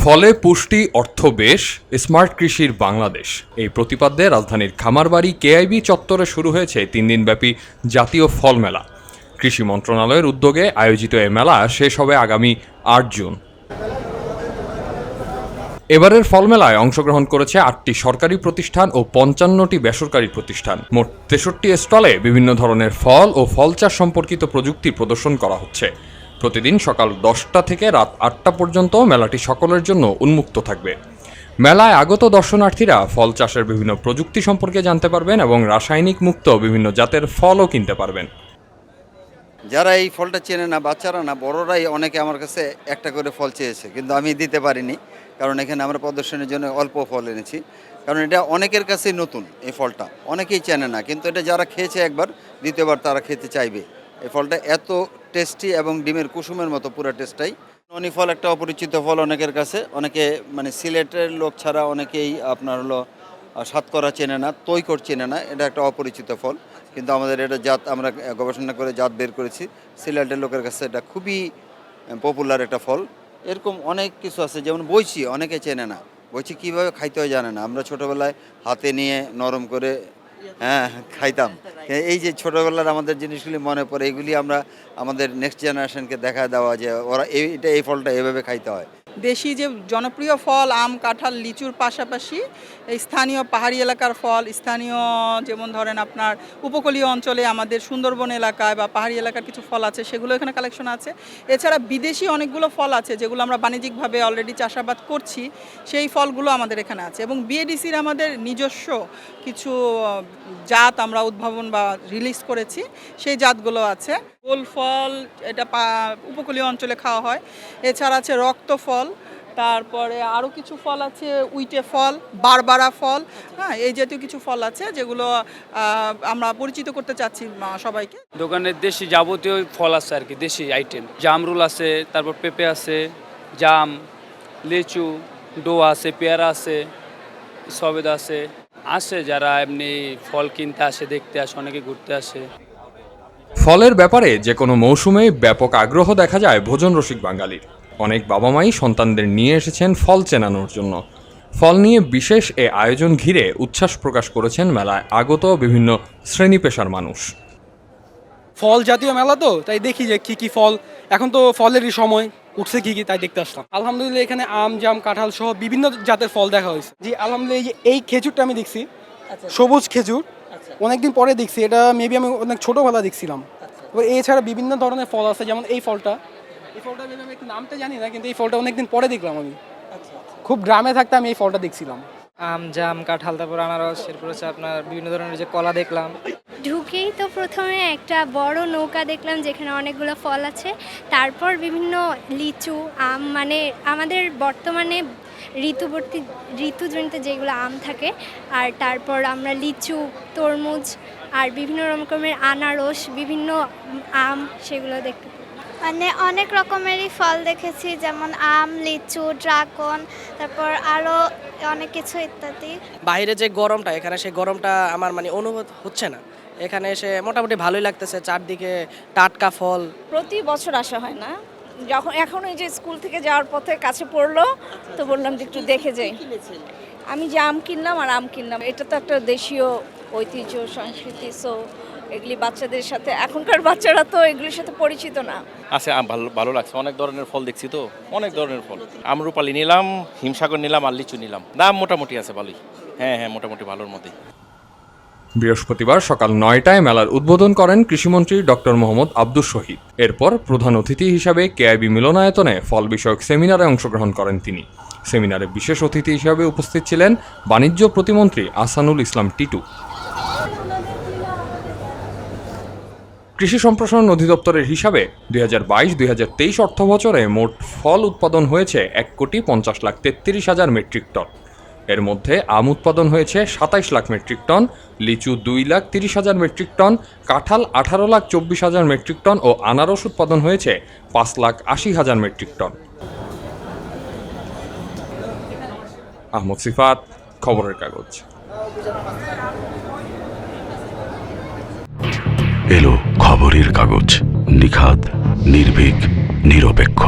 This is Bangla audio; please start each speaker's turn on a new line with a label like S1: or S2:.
S1: ফলে পুষ্টি অর্থ বেশ, স্মার্ট কৃষির বাংলাদেশ এই প্রতিপাদ্যে রাজধানীর খামারবাড়ি কেআইবি চত্বরে শুরু হয়েছে 3 দিনব্যাপী জাতীয় ফল মেলা। কৃষি মন্ত্রণালয়ের উদ্যোগে আয়োজিত এ মেলা শেষ হবে আগামী 8 জুন। এবারের ফল মেলায় অংশগ্রহণ করেছে 8টি সরকারি প্রতিষ্ঠান ও 55টি বেসরকারি প্রতিষ্ঠান। মোট 63 স্টলে বিভিন্ন ধরনের ফল ও ফল চাষ সম্পর্কিত প্রযুক্তি প্রদর্শন করা হচ্ছে। প্রতিদিন সকাল 10টা থেকে রাত 8টা পর্যন্ত মেলাটি সকলের জন্য উন্মুক্ত থাকবে। মেলায় আগত দর্শনার্থীরা ফল চাষের বিভিন্ন প্রযুক্তি সম্পর্কে জানতে পারবেন এবং রাসায়নিক মুক্ত বিভিন্ন জাতের ফলও কিনতে পারবেন।
S2: যারা এই ফলটা চেনে না, বাচ্চারা না, বড়রাই অনেকে আমার কাছে একটা করে ফল চেয়েছে, কিন্তু আমি দিতে পারিনি, কারণ এখানে আমরা প্রদর্শনের জন্য অল্প ফল এনেছি। কারণ এটা অনেকের কাছেই নতুন, এই ফলটা অনেকেই চেনে না, কিন্তু এটা যারা খেয়েছে একবার, দ্বিতীয়বার তারা খেতে চাইবে। এই ফলটা এত টেস্টি এবং ডিমের কুসুমের মতো পুরো টেস্টটাই। ননি ফল একটা অপরিচিত ফল অনেকের কাছে, অনেকে মানে সিলেটের লোক ছাড়া অনেকেই আপনার হলো সাতকরা চেনে না, তৈকর চেনে না, এটা একটা অপরিচিত ফল। কিন্তু আমাদের এটা জাত আমরা গবেষণা করে জাত বের করেছি, সিলেটের লোকের কাছে এটা খুবই পপুলার একটা ফল। এরকম অনেক কিছু আছে, যেমন বইচি অনেকে চেনে না, বইচি কীভাবে খাইতে হয় জানে না। আমরা ছোটোবেলায় হাতে নিয়ে নরম করে খাইতাম। এই যে ছোটোবেলার আমাদের জিনিসগুলি মনে পড়ে, এগুলি আমরা আমাদের নেক্সট জেনারেশনকে দেখা দেওয়া যে ওরা এই ফলটা এভাবে খাইতে হয়।
S3: দেশি যে জনপ্রিয় ফল আম, কাঁঠাল, লিচুর পাশাপাশি এই স্থানীয় পাহাড়ি এলাকার ফল, স্থানীয় যেমন ধরেন আপনার উপকূলীয় অঞ্চলে আমাদের সুন্দরবন এলাকায় বা পাহাড়ি এলাকার কিছু ফল আছে, সেগুলো এখানে কালেকশন আছে। এছাড়া বিদেশি অনেকগুলো ফল আছে যেগুলো আমরা বাণিজ্যিকভাবে অলরেডি চাষাবাদ করছি, সেই ফলগুলো আমাদের এখানে আছে। এবং বিএডিসির আমাদের নিজস্ব কিছু জাত আমরা উদ্ভাবন বা রিলিজ করেছি, সেই জাতগুলো আছে। গোল ফল, এটা উপকূলীয় অঞ্চলে খাওয়া হয়। এছাড়া আছে রক্ত ফল, তারপরে আরও কিছু ফল আছে, উইটে ফল, বারবারা ফল, এই জাতীয় কিছু ফল আছে যেগুলো আমরা পরিচিত করতে চাচ্ছি সবাইকে।
S4: দোকানের দেশি যাবতীয় ফল আছে আর কি, দেশি আইটেম। জামরুল আছে, তারপর পেঁপে আছে, জাম, লিচু, ডোয়া আছে, পেয়ারা আছে, সবেদা আছে যারা এমনি ফল কিনতে আসে, দেখতে আসে, অনেকে ঘুরতে আসে।
S1: ফলের ব্যাপারে যে কোনো মৌসুমে ব্যাপক আগ্রহ দেখা যায় ভোজন রসিক বাঙালির। অনেক বাবা মাই সন্তানদের নিয়ে এসেছেন ফল চেনানোর জন্য। ফল নিয়ে বিশেষ এ আয়োজন ঘিরে উচ্ছ্বাস প্রকাশ করেছেন মেলায় আগত বিভিন্ন শ্রেণী পেশার মানুষ।
S5: ফল জাতীয় মেলা তো, তাই দেখি যে কি ফল, এখন তো ফলেরই সময় উঠছে কি তাই দেখতে আসলাম। আলহামদুলিল্লাহ এখানে আম, জাম, কাঁঠাল সহ বিভিন্ন জাতের ফল দেখা হয়েছে। জি আলহামদুলিল্লাহ, এই খেজুরটা আমি দেখছি, সবুজ খেজুর, অনেকদিন পরে দেখছি। এটা মেবি আমি অনেক ছোটোবেলা দেখছিলাম। এবার এছাড়া বিভিন্ন ধরনের ফল আছে, যেমন এই ফলটা আমি একটু নামটা জানি না, কিন্তু এই ফলটা অনেকদিন পরে দেখলাম আমি। খুব গ্রামে থাকতে আমি এই ফলটা দেখছিলাম।
S6: আম, জাম, কাঁঠাল, তারপর আনারস, এরপর হচ্ছে আপনার বিভিন্ন ধরনের যে কলা দেখলাম।
S7: ঢুকেই তো প্রথমে একটা বড় নৌকা দেখলাম যেখানে অনেকগুলো ফল আছে, তারপর বিভিন্ন লিচু, আম, মানে আমাদের বর্তমানে ঋতুজনিত যেগুলো আম থাকে, আর তারপর আমরা লিচু, তরমুজ আর বিভিন্ন রকমের আনারস, বিভিন্ন আম, সেগুলো দেখতে
S8: মানে অনেক রকমেরই ফল দেখেছি, যেমন আম, লিচু, ড্রাগন, তারপর আরও অনেক কিছু ইত্যাদি।
S9: বাইরে যে গরমটা, এখানে সেই গরমটা আমার মানে অনুভব হচ্ছে না। এখানে এসে মোটামুটি ভালোই লাগতেছে, চারদিকে টাটকা ফল।
S10: প্রতি বছর আসা হয় না, যখন এখন এই যে স্কুল থেকে যাওয়ার পথে কাছে পড়লো তো বললাম যে একটু দেখে যাই। আমি যে আম কিনলাম আর আম কিনলাম, এটা তো একটা দেশীয় ঐতিহ্য সংস্কৃতি, সো এগুলি বাচ্চাদের সাথে, এখনকার বাচ্চারা তো এগুলির সাথে পরিচিত না।
S11: আচ্ছা, ভালো লাগছে, অনেক ধরনের ফল দেখছি তো, অনেক ধরনের ফল। আমরুপালি নিলাম, হিমসাগর নিলাম আর লিচু নিলাম। দাম মোটামুটি আছে ভালোই, হ্যাঁ মোটামুটি ভালোর মধ্যেই।
S1: বৃহস্পতিবার সকাল 9টায় মেলার উদ্বোধন করেন কৃষিমন্ত্রী ডক্টর মোহাম্মদ আব্দুস শহীদ। এরপর প্রধান অতিথি হিসাবে কেআইবি মিলনায়তনে ফল বিষয়ক সেমিনারে অংশগ্রহণ করেন তিনি। সেমিনারে বিশেষ অতিথি হিসাবে উপস্থিত ছিলেন বাণিজ্য প্রতিমন্ত্রী আহসানুল ইসলাম টিটু। কৃষি সম্প্রসারণ অধিদপ্তরের হিসাবে 2022-2023 অর্থবছরে মোট ফল উৎপাদন হয়েছে 1,50,33,000 মেট্রিক টন। এর মধ্যে আম উৎপাদন হয়েছে 27 লাখ মেট্রিক টন, লিচু 2,30,000 মেট্রিক টন, কাঁঠাল 18,24,000 মেট্রিক টন ও আনারস উৎপাদন হয়েছে 5,80,000 মেট্রিক টন। আহমদ সিফাত, খবরের কাগজ।
S12: এলো খবরের কাগজ, নিখাত, নির্ভীক, নিরপেক্ষ।